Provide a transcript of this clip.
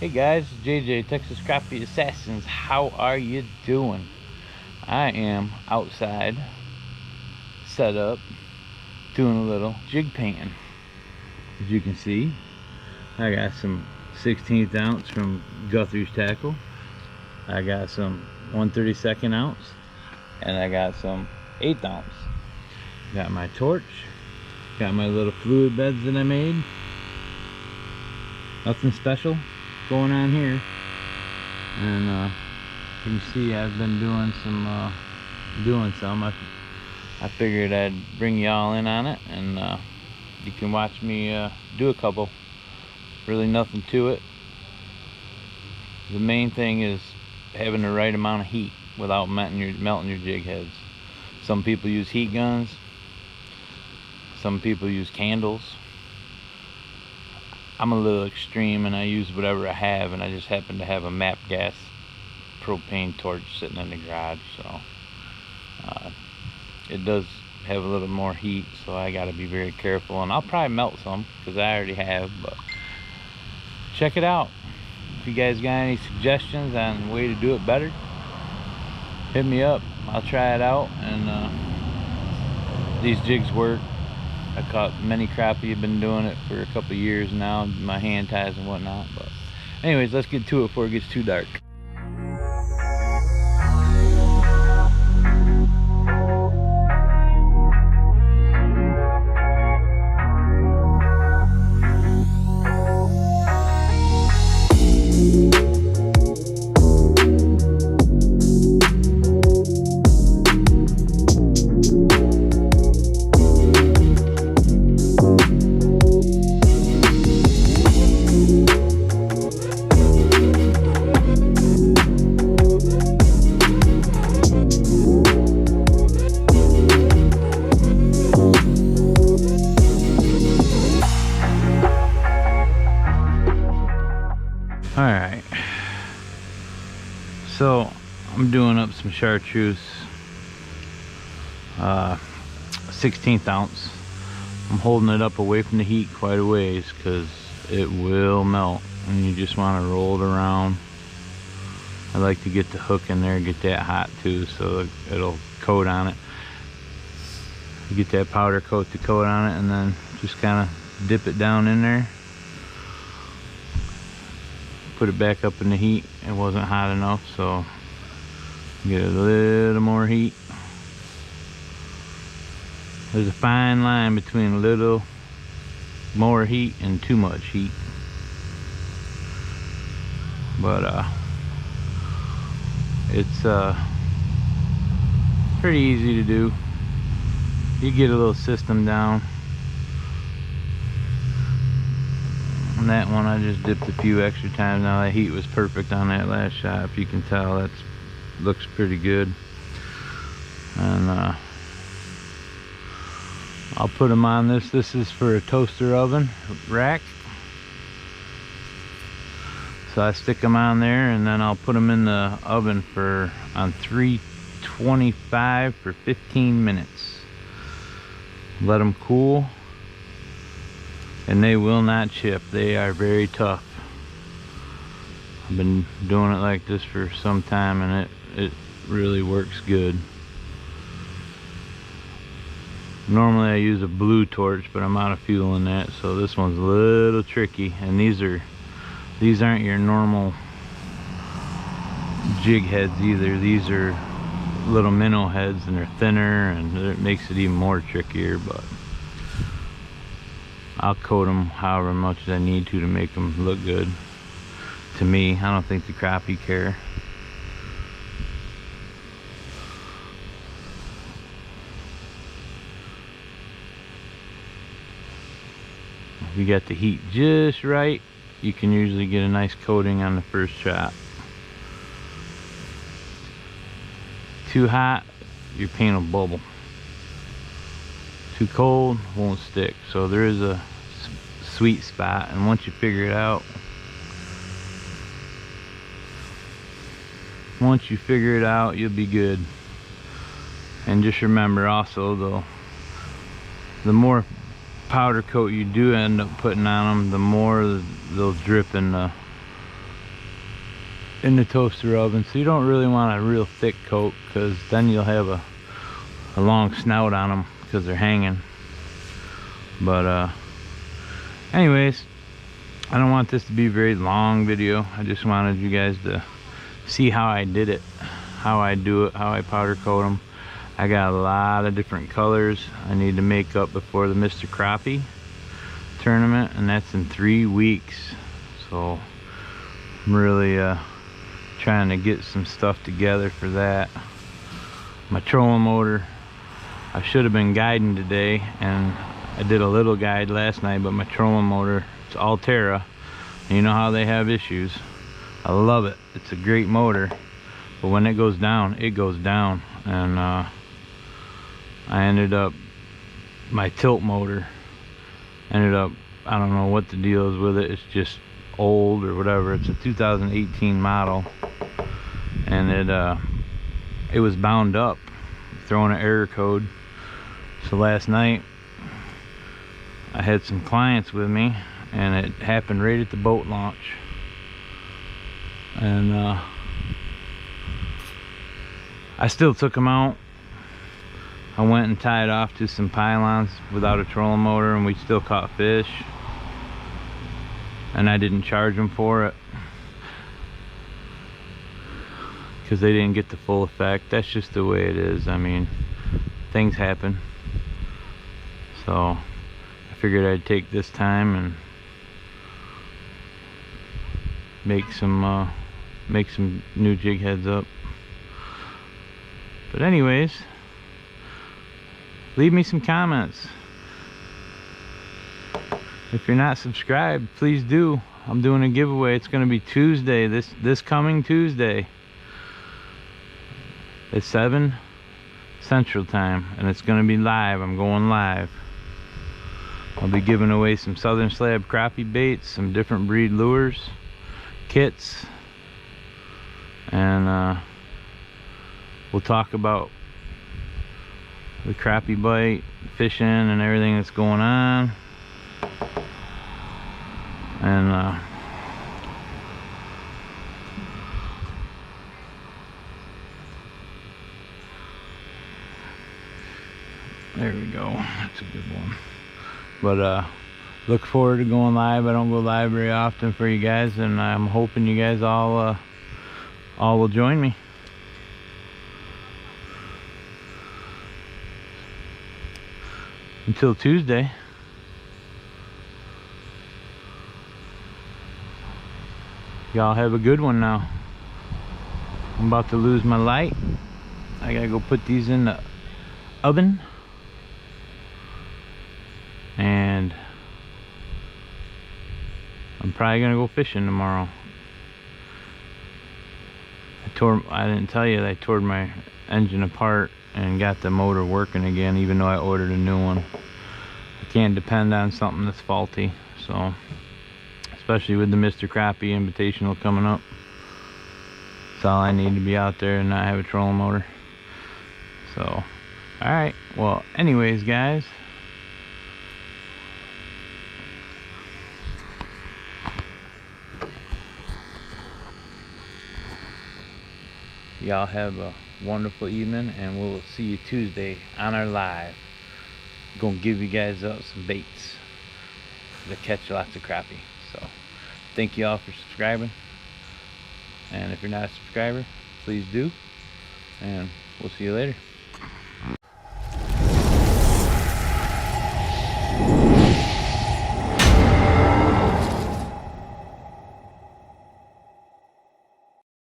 Hey guys, JJ, Texas Crappie Assassins. How are you doing? I am outside, set up, doing a little jig painting. As you can see, I got some 16th ounce from Guthrie's Tackle. I got some 1/32 ounce, and I got some 1/8 ounce. Got my torch, got my little fluid beds that I made. Nothing special going on here, and you can see I've been doing some I figured I'd bring y'all in on it, and you can watch me do a couple. Really nothing to it. The main thing is having the right amount of heat without melting your jig heads. Some people use heat guns, some people use candles. I'm a little extreme and I use whatever I have, and I just happen to have a MAP gas propane torch sitting in the garage, so it does have a little more heat, so I got to be very careful, and I'll probably melt some because I already have. But check it out. If you guys got any suggestions on the way to do it better, hit me up. I'll try it out, and these jigs work. I caught many crappie. I've been doing it for a couple years now, my hand ties and whatnot. But anyways, let's get to it before it gets too dark. Alright, so I'm doing up some chartreuse, 16th ounce. I'm holding it up away from the heat quite a ways because it will melt, and you just want to roll it around. I like to get the hook in there, get that hot too, so it'll coat on it. You get that powder coat to coat on it, and then just kind of dip it down in there. Put it back up in the heat. It wasn't hot enough, so get a little more heat. There's a fine line between a little more heat and too much heat, but it's pretty easy to do. You get a little system down. On that one, I just dipped a few extra times. Now that heat was perfect on that last shot. If you can tell, that looks pretty good. And I'll put them on this. This is for a toaster oven rack. So I stick them on there, and then I'll put them in the oven on 325 for 15 minutes. Let them cool. And they will not chip. They are very tough. I've been doing it like this for some time, and it really works good. Normally I use a blue torch, but I'm out of fuel in that, so this one's a little tricky. And these aren't your normal jig heads either. These are little minnow heads, and they're thinner, and it makes it even more trickier. But I'll coat them however much as I need to make them look good. To me, I don't think the crappie care. If you got the heat just right, you can usually get a nice coating on the first shot. Too hot, your paint will bubble. Too cold, won't stick. So there is a sweet spot, and once you figure it out, you'll be good. And just remember also, though, the more powder coat you do end up putting on them, the more they'll drip in the in the toaster oven. So you don't really want a real thick coat, because then you'll have a long snout on them because they're hanging. But anyways, I don't want this to be a very long video. I just wanted you guys to see how I did it, how I do it, how I powder coat them. I got a lot of different colors I need to make up before the Mr. Crappie tournament, and that's in 3 weeks. So I'm really trying to get some stuff together for that. My trolling motor, I should have been guiding today, and I did a little guide last night, but my trolling motor, it's Altera, and you know how they have issues. I love it, it's a great motor, but when it goes down, it goes down. And I ended up, my tilt motor ended up, I don't know what the deal is with it, it's just old or whatever. It's a 2018 model, and it was bound up, throwing an error code. So last night I had some clients with me, and it happened right at the boat launch. And I still took them out. I went and tied off to some pylons without a trolling motor, and we still caught fish, and I didn't charge them for it because they didn't get the full effect. That's just the way it is. I mean, things happen. So I figured I'd take this time and make some new jig heads up. But anyways, leave me some comments. If you're not subscribed, please do. I'm doing a giveaway. It's going to be Tuesday, this coming Tuesday at 7 Central Time, and it's going to be live. I'm going live. I'll be giving away some Southern Slab crappie baits, some different breed lures, kits, and we'll talk about the crappie bite, fishing, and everything that's going on. And there we go, that's a good one. But look forward to going live. I don't go live very often for you guys, and I'm hoping you guys all will join me. Until Tuesday, y'all have a good one now. I'm about to lose my light. I gotta go put these in the oven, and I'm probably gonna go fishing tomorrow. I didn't tell you that I tore my engine apart and got the motor working again, even though I ordered a new one. I can't depend on something that's faulty, so especially with the Mr. Crappie Invitational coming up. That's all I need to be out there and not have a trolling motor. So alright, well anyways guys, y'all have a wonderful evening, and we'll see you Tuesday on our live. Gonna give you guys some baits to catch lots of crappie. So thank you all for subscribing, and if you're not a subscriber, please do, and we'll see you later.